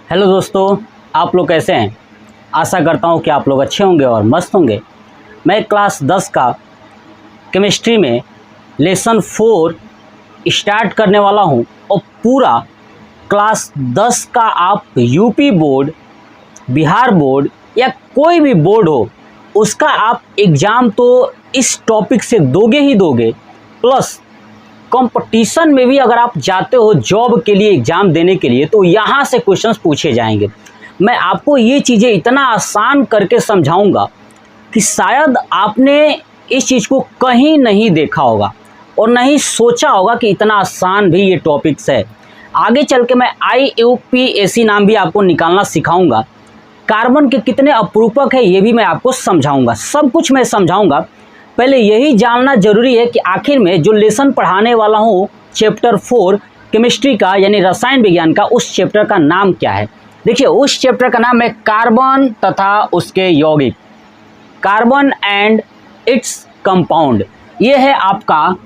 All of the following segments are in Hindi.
हेलो दोस्तों, आप लोग कैसे हैं। आशा करता हूं कि आप लोग अच्छे होंगे और मस्त होंगे। मैं क्लास 10 का केमिस्ट्री में लेसन 4 स्टार्ट करने वाला हूं और पूरा क्लास 10 का आप यूपी बोर्ड, बिहार बोर्ड या कोई भी बोर्ड हो उसका आप एग्ज़ाम तो इस टॉपिक से दोगे ही दोगे, प्लस कंपटीशन में भी अगर आप जाते हो जॉब के लिए एग्ज़ाम देने के लिए तो यहाँ से क्वेश्चंस पूछे जाएंगे। मैं आपको ये चीज़ें इतना आसान करके समझाऊंगा कि शायद आपने इस चीज़ को कहीं नहीं देखा होगा और नहीं सोचा होगा कि इतना आसान भी ये टॉपिक्स है। आगे चल के मैं IUPAC नाम भी आपको निकालना सिखाऊंगा। कार्बन के कितने अपरूपक है ये भी मैं आपको समझाऊंगा, सब कुछ मैं समझाऊंगा। पहले यही जानना जरूरी है कि आखिर में जो लेसन पढ़ाने वाला हूँ चैप्टर 4 केमिस्ट्री का यानी रसायन विज्ञान का, उस चैप्टर का नाम क्या है। देखिए, उस चैप्टर का नाम है कार्बन तथा उसके यौगिक, कार्बन एंड इट्स कंपाउंड। ये है आपका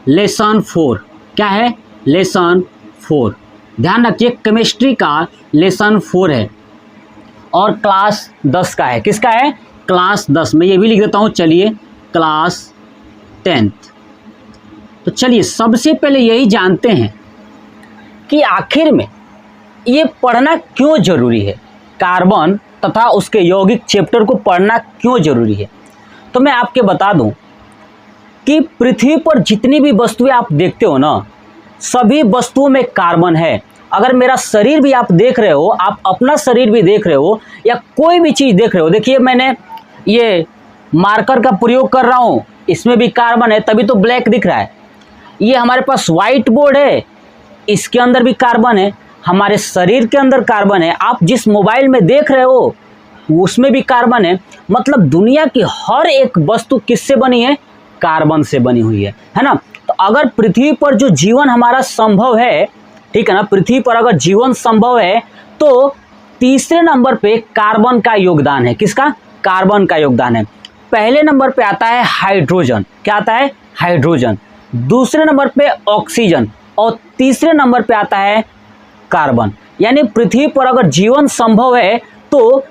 लेसन 4। क्या है? लेसन 4। ध्यान रखिए, केमिस्ट्री का लेसन 4 है और क्लास 10 का है। किसका है? क्लास 10। मैं ये भी लिख देता हूँ, चलिए क्लास 10th। तो चलिए सबसे पहले यही जानते हैं कि आखिर में ये पढ़ना क्यों जरूरी है, कार्बन तथा उसके यौगिक चैप्टर को पढ़ना क्यों जरूरी है। तो मैं आपके बता दूं कि पृथ्वी पर जितनी भी वस्तुएं आप देखते हो ना, सभी वस्तुओं में कार्बन है। अगर मेरा शरीर भी आप देख रहे हो, आप अपना शरीर भी देख रहे हो या कोई भी चीज़ देख रहे हो, देखिए मैंने ये मार्कर का प्रयोग कर रहा हूँ, इसमें भी कार्बन है तभी तो ब्लैक दिख रहा है। ये हमारे पास व्हाइट बोर्ड है, इसके अंदर भी कार्बन है। हमारे शरीर के अंदर कार्बन है। आप जिस मोबाइल में देख रहे हो उसमें भी कार्बन है। मतलब दुनिया की हर एक वस्तु किससे बनी है? कार्बन से बनी हुई है ना। तो अगर पृथ्वी पर जो जीवन हमारा संभव है, ठीक है ना, पृथ्वी पर अगर जीवन संभव है तो तीसरे नंबर पे कार्बन का योगदान है। किसका? कार्बन का योगदान है। पहले नंबर पे आता है हाइड्रोजन। क्या आता है? हाइड्रोजन। दूसरे नंबर पे ऑक्सीजन और तीसरे नंबर पे आता है कार्बन। यानी पृथ्वी पर अगर जीवन संभव है तो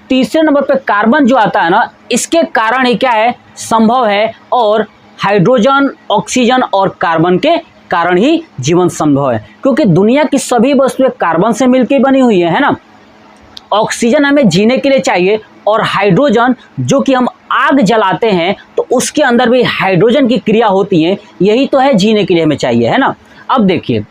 तीसरे नंबर पे कार्बन जो आता है ना, इसके कारण ही क्या है? संभव है। और हाइड्रोजन, ऑक्सीजन और कार्बन के कारण ही जीवन संभव है, क्योंकि दुनिया की सभी वस्तुएं कार्बन से मिलकर बनी हुई है ना। ऑक्सीजन हमें जीने के लिए चाहिए और हाइड्रोजन जो कि हम आग जलाते हैं तो उसके अंदर भी हाइड्रोजन की क्रिया होती है, यही तो है जीने के लिए हमें चाहिए, है ना। अब देखिए,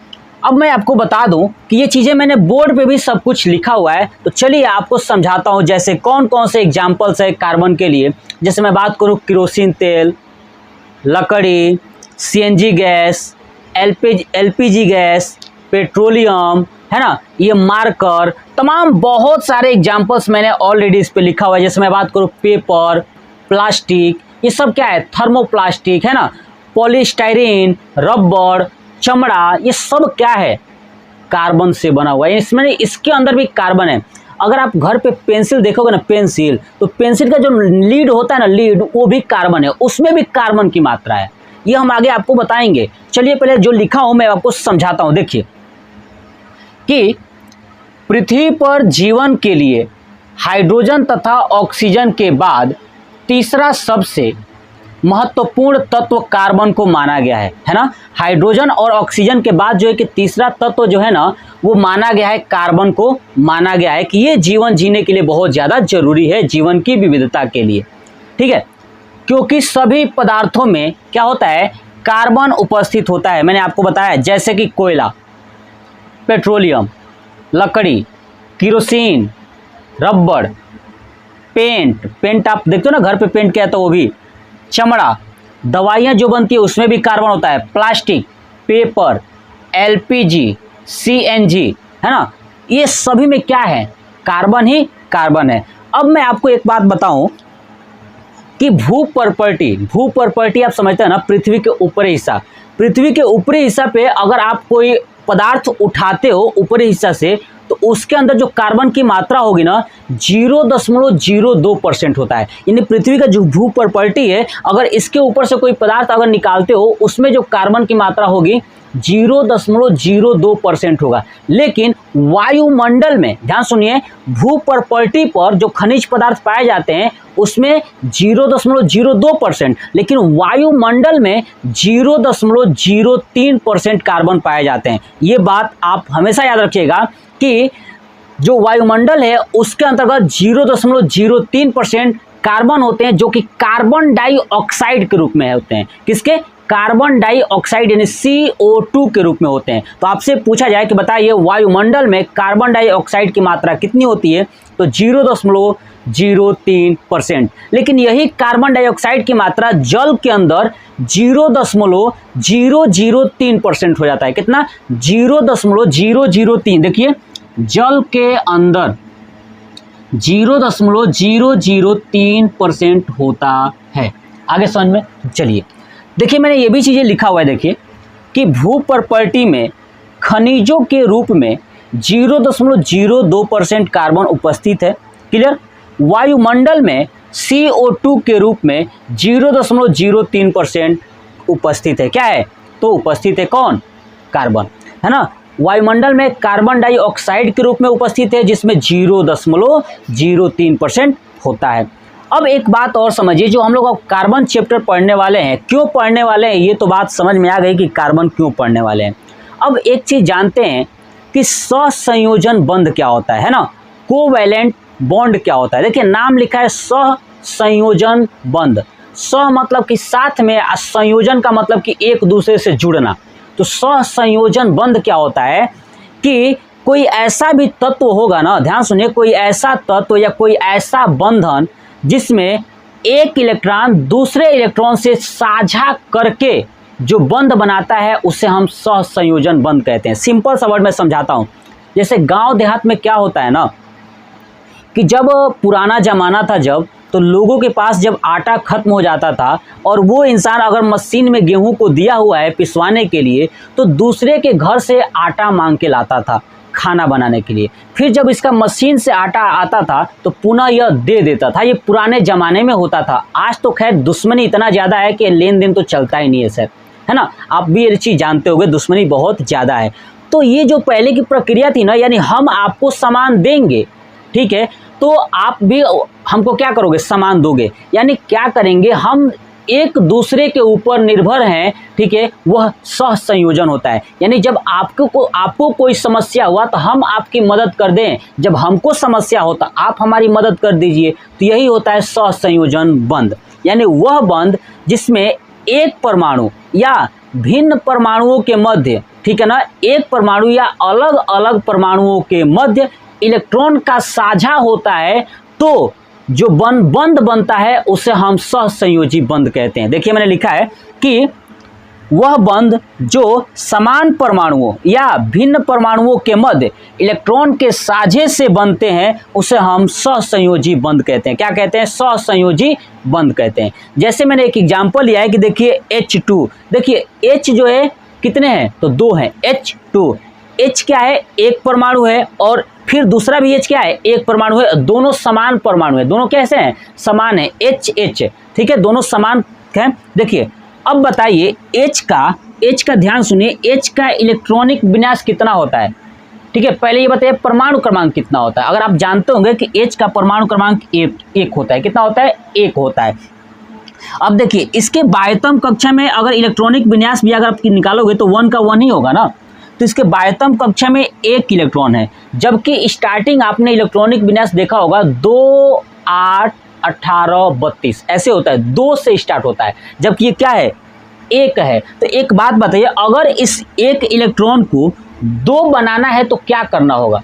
अब मैं आपको बता दूं कि ये चीज़ें मैंने बोर्ड पे भी सब कुछ लिखा हुआ है, तो चलिए आपको समझाता हूं। जैसे कौन कौन से एग्जाम्पल्स है कार्बन के लिए। जैसे मैं बात करूं केरोसिन तेल, लकड़ी, CNG gas, LPG gas, petroleum, है ना, ये मार्कर, तमाम बहुत सारे एग्जाम्पल्स मैंने ऑलरेडी इस पे लिखा हुआ है। जैसे मैं बात करूं पेपर, प्लास्टिक, ये सब क्या है? थर्मोप्लास्टिक, है ना, पॉलीस्टाइरीन, रबर, चमड़ा, ये सब क्या है? कार्बन से बना हुआ है। इसमें इसके अंदर भी कार्बन है। अगर आप घर पे पेंसिल देखोगे ना, पेंसिल, तो पेंसिल का जो लीड होता है ना, लीड, वो भी कार्बन है, उसमें भी कार्बन की मात्रा है। ये हम आगे आपको बताएंगे। चलिए पहले जो लिखा हूं मैं आपको समझाता हूं। देखिए कि पृथ्वी पर जीवन के लिए हाइड्रोजन तथा ऑक्सीजन के बाद तीसरा सबसे महत्वपूर्ण तत्व कार्बन को माना गया है ना। हाइड्रोजन और ऑक्सीजन के बाद जो है कि तीसरा तत्व जो है ना, वो माना गया है, कार्बन को माना गया है कि ये जीवन जीने के लिए बहुत ज़्यादा जरूरी है, जीवन की विविधता के लिए, ठीक है। क्योंकि सभी पदार्थों में क्या होता है? कार्बन उपस्थित होता है। मैंने आपको बताया, जैसे कि कोयला, पेट्रोलियम, लकड़ी, केरोसिन, रबर, पेंट आप देखते हो ना घर पे पेंट किया तो वो भी, चमड़ा, दवाइयाँ जो बनती है उसमें भी कार्बन होता है, प्लास्टिक, पेपर, LPG, CNG, है ना, ये सभी में क्या है? कार्बन ही कार्बन है। अब मैं आपको एक बात बताऊं कि भू प्रॉपर्टी आप समझते हैं ना, पृथ्वी के ऊपरी हिस्सा, पृथ्वी के ऊपरी हिस्सा पे अगर आप कोई पदार्थ उठाते हो ऊपरी हिस्सा से, तो उसके अंदर जो कार्बन की मात्रा होगी ना 0.02% होता है। यानी पृथ्वी का जो भू प्रॉपर्टी है, अगर इसके ऊपर से कोई पदार्थ अगर निकालते हो उसमें जो कार्बन की मात्रा होगी 0.02% होगा। लेकिन वायुमंडल में, ध्यान सुनिए, भूपर्पल्टी पर जो खनिज पदार्थ पाए जाते हैं उसमें 0.02%, लेकिन वायुमंडल में 0.03% कार्बन पाए जाते हैं। ये बात आप हमेशा याद रखिएगा कि जो वायुमंडल है उसके अंतर्गत 0.03% कार्बन होते हैं, जो कि कार्बन डाइऑक्साइड के रूप में होते हैं। किसके? कार्बन डाइऑक्साइड यानी CO2 के रूप में होते हैं। तो आपसे पूछा जाए कि बताइए वायुमंडल में कार्बन डाइऑक्साइड की मात्रा कितनी होती है, तो 0.03%। लेकिन यही कार्बन डाइऑक्साइड की मात्रा जल के अंदर 0.003% हो जाता है। कितना? 0.003। देखिए जल के अंदर 0.003% होता है। आगे समझ में चलिए, देखिए मैंने ये भी चीज़ें लिखा हुआ है। देखिए कि भूपर्पल्टी में खनिजों के रूप में 0.02% कार्बन उपस्थित है। क्लियर? वायुमंडल में CO2 के रूप में 0.03% उपस्थित है। क्या है? तो उपस्थित है कौन? कार्बन, है ना। वायुमंडल में कार्बन डाइऑक्साइड के रूप में उपस्थित है जिसमें 0.03% होता है। अब एक बात और समझिए, जो हम लोग अब कार्बन चैप्टर पढ़ने वाले हैं, क्यों पढ़ने वाले हैं, ये तो बात समझ में आ गई कि कार्बन क्यों पढ़ने वाले हैं। अब एक चीज़ जानते हैं कि सहसंयोजन बंध क्या होता है ना, कोवैलेंट बॉन्ड क्या होता है। देखिए नाम लिखा है सहसंयोजन बंध। सह मतलब कि साथ में, संयोजन का मतलब कि एक दूसरे से जुड़ना। तो सहसंयोजन बंध क्या होता है कि कोई ऐसा भी तत्व होगा ना, ध्यान सुनिए, कोई ऐसा तत्व या कोई ऐसा बंधन जिसमें एक इलेक्ट्रॉन दूसरे इलेक्ट्रॉन से साझा करके जो बंध बनाता है उसे हम सहसंयोजन बंध कहते हैं। सिंपल सा वर्ड में समझाता हूँ। जैसे गांव देहात में क्या होता है ना कि जब पुराना ज़माना था, जब तो लोगों के पास जब आटा खत्म हो जाता था और वो इंसान अगर मशीन में गेहूं को दिया हुआ है पिसवाने के लिए, तो दूसरे के घर से आटा मांग के लाता था खाना बनाने के लिए। फिर जब इसका मशीन से आटा आता था तो पुनः यह दे देता था। ये पुराने ज़माने में होता था। आज तो खैर दुश्मनी इतना ज़्यादा है कि लेन देन तो चलता ही नहीं है सर, है ना। आप भी ये चीज़ जानते होंगे, दुश्मनी बहुत ज़्यादा है। तो ये जो पहले की प्रक्रिया थी ना, यानी हम आपको सामान देंगे, ठीक है, तो आप भी हमको क्या करोगे? सामान दोगे। यानी क्या करेंगे? हम एक दूसरे के ऊपर निर्भर हैं, ठीक है, वह सहसंयोजन होता है। यानी जब आपको कोई समस्या हुआ तो हम आपकी मदद कर दें, जब हमको समस्या हो तो आप हमारी मदद कर दीजिए। तो यही होता है सहसंयोजन बंध। यानी वह बंध जिसमें एक परमाणु या भिन्न परमाणुओं के मध्य, ठीक है ना, एक परमाणु या अलग अलग परमाणुओं के मध्य इलेक्ट्रॉन का साझा होता है, तो जो बंध बनता है उसे हम सहसंयोजी बंध कहते हैं। देखिए मैंने लिखा है कि वह बंध जो समान परमाणुओं या भिन्न परमाणुओं के मध्य इलेक्ट्रॉन के साझे से बनते हैं उसे हम सहसंयोजी बंध कहते हैं। क्या कहते हैं? सहसंयोजी बंध कहते हैं। जैसे मैंने एक एग्जांपल लिया है कि देखिए H2, देखिए H जो है कितने हैं? तो 2 हैं। H2, H क्या है? एक परमाणु है, और फिर दूसरा भी H क्या है? एक परमाणु है। दोनों समान परमाणु है। दोनों कैसे हैं? समान है। H, ठीक है, दोनों समान हैं। देखिए अब बताइए H का ध्यान सुनिए, H का इलेक्ट्रॉनिक विन्यास कितना होता है? ठीक है, पहले ये बताइए परमाणु क्रमांक कितना होता है। अगर आप जानते होंगे कि H का परमाणु क्रमांक 1 होता है। कितना होता है? 1 होता है। अब देखिए इसके बाह्यतम कक्षा में अगर इलेक्ट्रॉनिक विन्यास भी अगर आप निकालोगे तो 1 का 1 ही होगा ना। तो इसके बाह्यतम कक्षा में 1 इलेक्ट्रॉन है, जबकि स्टार्टिंग आपने इलेक्ट्रॉनिक विन्यास देखा होगा 2, 8, 18, 32 ऐसे होता है। 2 से स्टार्ट होता है, जबकि ये क्या है? 1 है। तो एक बात बताइए, अगर इस 1 इलेक्ट्रॉन को 2 बनाना है तो क्या करना होगा?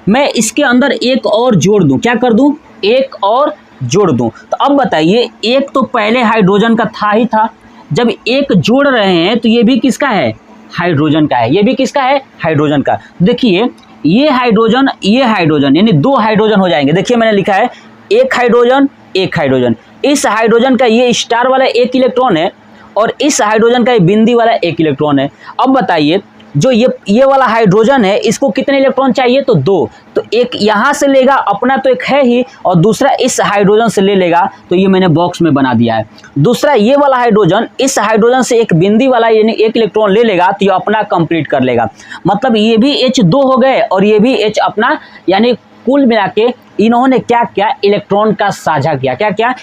मैं इसके अंदर 1 और जोड़ दूं। क्या कर दूं? 1 और जोड़ दूं। तो अब बताइए, 1 तो पहले हाइड्रोजन का था ही था, जब 1 जोड़ रहे हैं तो ये भी किसका है? हाइड्रोजन का है। ये भी किसका है? हाइड्रोजन का। देखिए ये हाइड्रोजन यानी 2 हाइड्रोजन हो जाएंगे। देखिए मैंने लिखा है 1 हाइड्रोजन 1 हाइड्रोजन। इस हाइड्रोजन का ये स्टार वाला 1 इलेक्ट्रॉन है और इस हाइड्रोजन का ये बिंदी वाला 1 इलेक्ट्रॉन है। अब बताइए जो ये वाला हाइड्रोजन है इसको कितने इलेक्ट्रॉन चाहिए, तो 2। तो एक यहाँ से लेगा, अपना तो एक है ही, और दूसरा इस हाइड्रोजन से ले लेगा, तो ये मैंने बॉक्स में बना दिया है। दूसरा ये वाला हाइड्रोजन इस हाइड्रोजन से एक बिंदी वाला यानी 1 इलेक्ट्रॉन ले लेगा, तो ये अपना कंप्लीट कर लेगा। मतलब ये भी H2 हो गए और ये भी H अपना, यानी कुल मिला के इन्होंने क्या किया, इलेक्ट्रॉन का साझा किया। क्या क्या,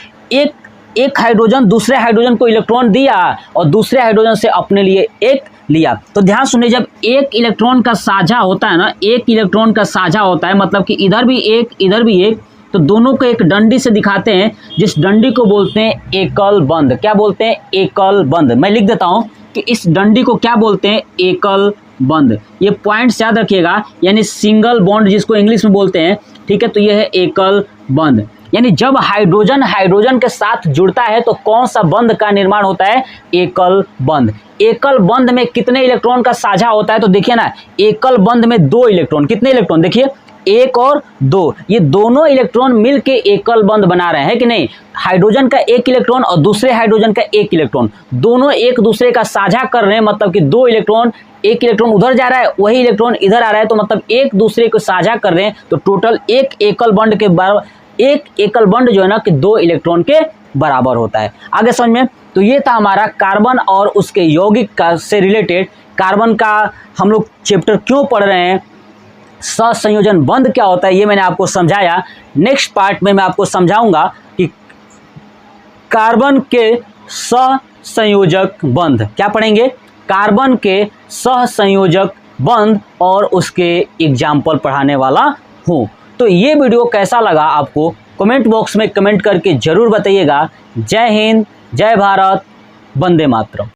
एक हाइड्रोजन दूसरे हाइड्रोजन को इलेक्ट्रॉन दिया और दूसरे हाइड्रोजन से अपने लिए एक लिया। तो ध्यान सुनिए, जब एक इलेक्ट्रॉन का साझा होता है ना, एक इलेक्ट्रॉन का साझा होता है, मतलब कि इधर भी एक इधर भी एक, तो दोनों को एक डंडी से दिखाते हैं, जिस डंडी को बोलते हैं एकल बंध। क्या बोलते हैं, एकल बंध। मैं लिख देता हूं कि इस डंडी को क्या बोलते हैं, एकल बंध। ये पॉइंट्स याद रखिएगा, यानी सिंगल बॉन्ड जिसको इंग्लिश में बोलते हैं, ठीक है। तो यह है एकल बंध, यानी जब हाइड्रोजन हाइड्रोजन के साथ जुड़ता है तो कौन सा बंध का निर्माण होता है, एकल बंध। एकल बंध में कितने इलेक्ट्रॉन का साझा होता है, तो देखिए ना, एकल बंध में 2 इलेक्ट्रॉन, कितने इलेक्ट्रॉन देखिए, 1 और 2, ये दोनों इलेक्ट्रॉन मिलके एकल बंध बना रहे हैं कि नहीं। हाइड्रोजन का 1 इलेक्ट्रॉन और दूसरे हाइड्रोजन का 1 इलेक्ट्रॉन, दोनों एक दूसरे का साझा कर रहे हैं, मतलब कि 2 इलेक्ट्रॉन, 1 इलेक्ट्रॉन उधर जा रहा है, वही इलेक्ट्रॉन इधर आ रहा है, तो मतलब एक दूसरे को साझा कर रहे हैं। तो टोटल एक एकल बंध के बराबर, एक एकल बंध जो है ना कि 2 इलेक्ट्रॉन के बराबर होता है। आगे समझ में। तो ये था हमारा कार्बन और उसके यौगिक का से रिलेटेड। कार्बन का हम लोग चैप्टर क्यों पढ़ रहे हैं, सहसंयोजन बंध क्या होता है, ये मैंने आपको समझाया। नेक्स्ट पार्ट में मैं आपको समझाऊंगा कि कार्बन के सहसंयोजक बंध, क्या पढ़ेंगे, कार्बन के सहसंयोजक बंध, और उसके एग्जाम्पल पढ़ाने वाला हूँ। तो ये वीडियो कैसा लगा आपको, कमेंट बॉक्स में कमेंट करके जरूर बताइएगा। जय हिंद, जय भारत, वंदे मातरम।